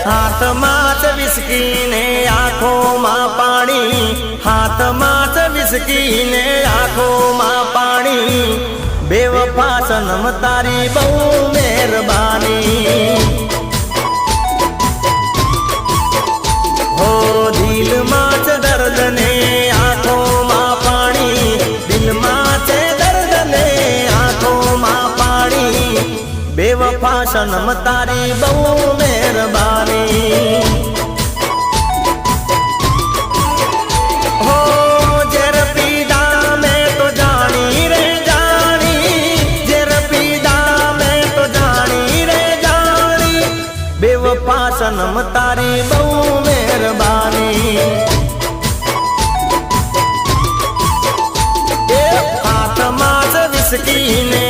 હાથમાં જ વિસ્કી ને આંખોમાં પાણી, હાથમાં જ વિસ્કી ને આંખોમાં પાણી, બેવફા સનમ તારી બહુ મહેરબાની। હો દિલમાં છે દર્દ ને આંખોમાં પાણી, દિલમાં છે દર્દ ને આંખોમાં પાણી, બેવફા સનમ તારી બહુ મહેરબાની। હો ઝેર પીધા મેં તો જાણી રે જાણી, ઝેર પીધા મેં તો જાણી રે જાણી, બેવફા સનમ તારી બહુ મહેરબાની। હાથમાં જ વિસ્કી ને